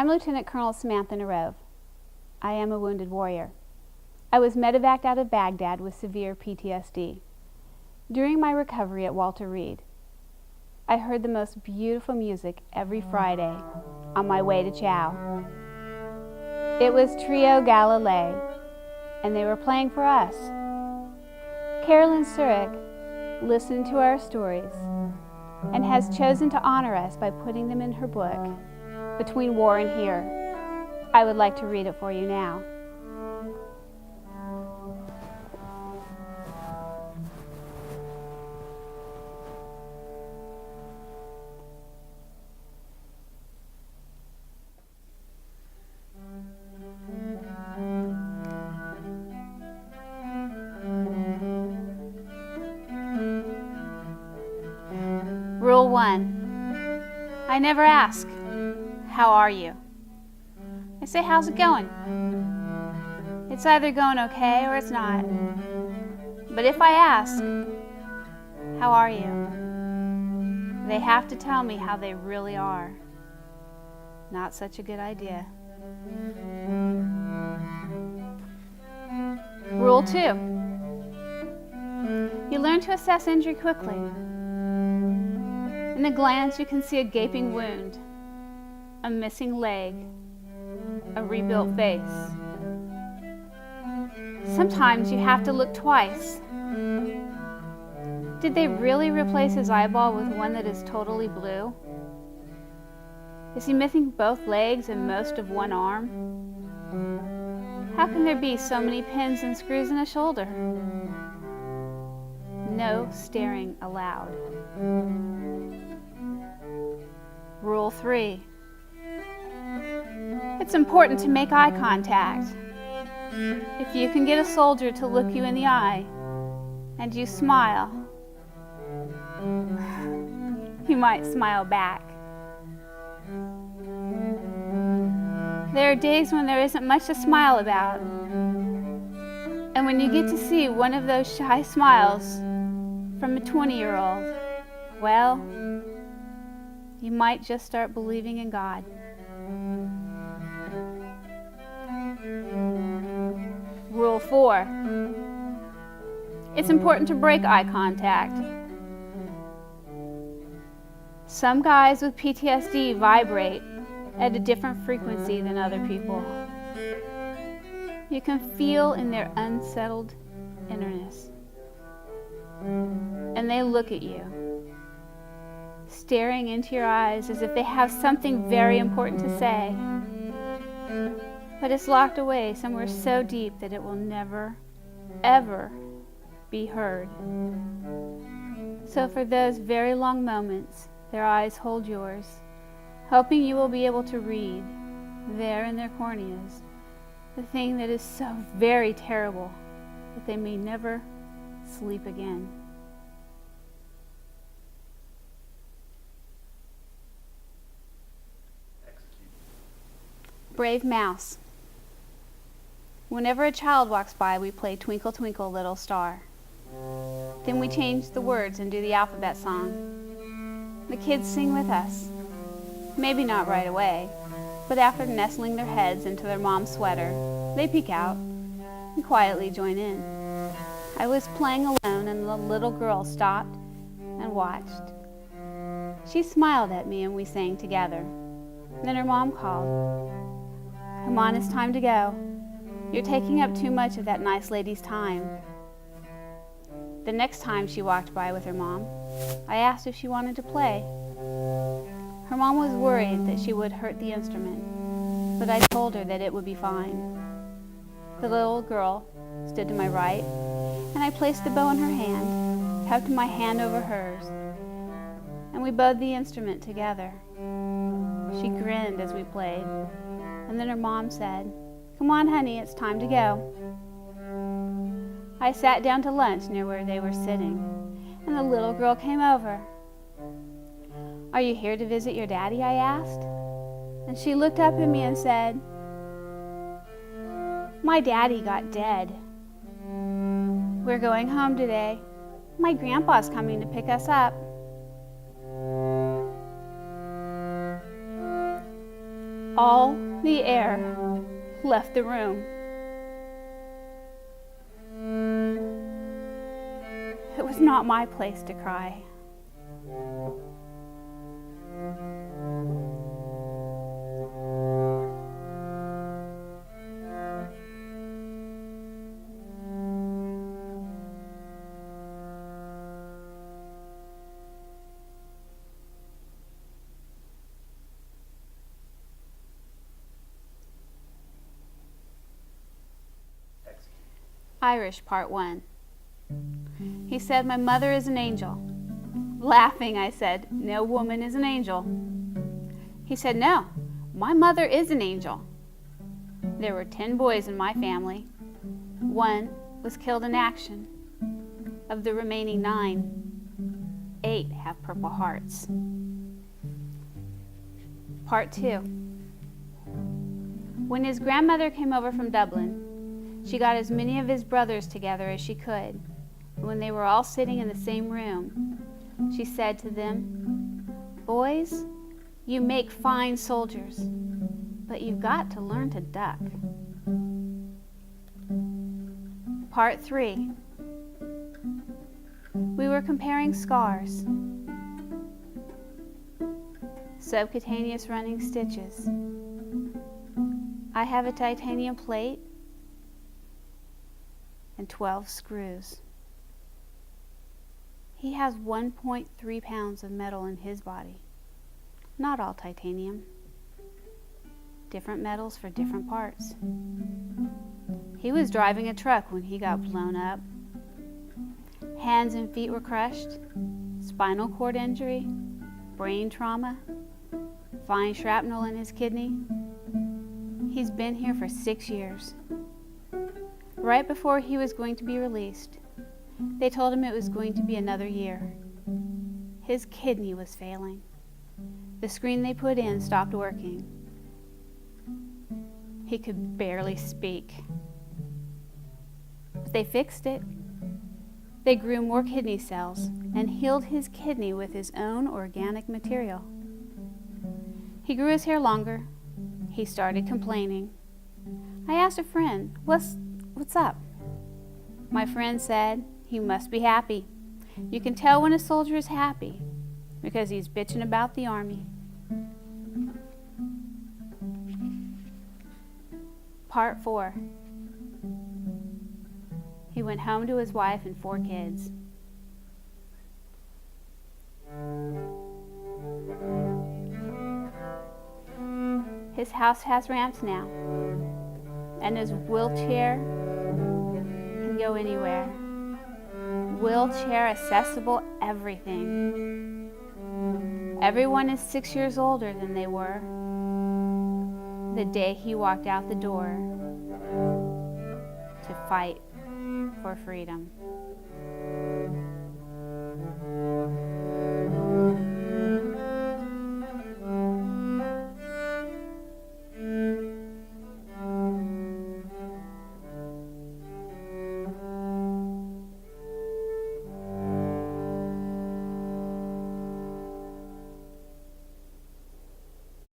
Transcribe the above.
I'm Lieutenant Colonel Samantha Narove. I am a wounded warrior. I was medevaced out of Baghdad with severe PTSD. During my recovery at Walter Reed, I heard the most beautiful music every Friday on my way to Chow. It was Trio Galilei, and they were playing for us. Carolyn Surik listened to our stories and has chosen to honor us by putting them in her book, Between War and Here. I would like to read it for you now. Rule 1. I never ask, how are you? I say, how's it going? It's either going okay or it's not. But if I ask, how are you? They have to tell me how they really are. Not such a good idea. Rule 2. You learn to assess injury quickly. In a glance, you can see a gaping wound, a missing leg, a rebuilt face. Sometimes you have to look twice. Did they really replace his eyeball with one that is totally blue? Is he missing both legs and most of one arm? How can there be so many pins and screws in a shoulder? No staring allowed. Rule 3. It's important to make eye contact. If you can get a soldier to look you in the eye and you smile, he might smile back. There are days when there isn't much to smile about. And when you get to see one of those shy smiles from a 20-year-old, well, you might just start believing in God. Rule 4. It's important to break eye contact. Some guys with PTSD vibrate at a different frequency than other people. You can feel in their unsettled innerness. And they look at you, staring into your eyes as if they have something very important to say. But it's locked away somewhere so deep that it will never, ever be heard. So for those very long moments, their eyes hold yours, hoping you will be able to read, there in their corneas, the thing that is so very terrible that they may never sleep again. Brave Mouse. Whenever a child walks by, we play Twinkle, Twinkle, Little Star. Then we change the words and do the alphabet song. The kids sing with us. Maybe not right away, but after nestling their heads into their mom's sweater, they peek out and quietly join in. I was playing alone and the little girl stopped and watched. She smiled at me and we sang together. Then her mom called. Come on, it's time to go. You're taking up too much of that nice lady's time. The next time she walked by with her mom, I asked if she wanted to play. Her mom was worried that she would hurt the instrument, but I told her that it would be fine. The little girl stood to my right, and I placed the bow in her hand, cupped my hand over hers, and we bowed the instrument together. She grinned as we played, and then her mom said, Come on, honey, it's time to go. I sat down to lunch near where they were sitting, and the little girl came over. Are you here to visit your daddy? I asked. And she looked up at me and said, My daddy got dead. We're going home today. My grandpa's coming to pick us up. All the air left the room. It was not my place to cry. Irish, Part 1. He said, "My mother is an angel." Laughing, I said, "No woman is an angel." He said, "No, my mother is an angel." There were 10 boys in my family. 1 was killed in action. Of the remaining 9, 8 have Purple Hearts. Part 2. When his grandmother came over from Dublin, she got as many of his brothers together as she could. When they were all sitting in the same room, she said to them, "Boys, you make fine soldiers, but you've got to learn to duck." Part 3. We were comparing scars, subcutaneous running stitches. I have a titanium plate and 12 screws. He has 1.3 pounds of metal in his body. Not all titanium. Different metals for different parts. He was driving a truck when he got blown up. Hands and feet were crushed, spinal cord injury, brain trauma, fine shrapnel in his kidney. He's been here for 6 years. Right before he was going to be released, they told him it was going to be another year. His kidney was failing. The screen they put in stopped working. He could barely speak. But they fixed it. They grew more kidney cells and healed his kidney with his own organic material. He grew his hair longer. He started complaining. I asked a friend, What's up? My friend said, "He must be happy. You can tell when a soldier is happy because he's bitching about the army." Part 4. He went home to his wife and 4 kids. His house has ramps now, and his wheelchair can go anywhere. Wheelchair accessible everything. Everyone is 6 years older than they were the day he walked out the door to fight for freedom.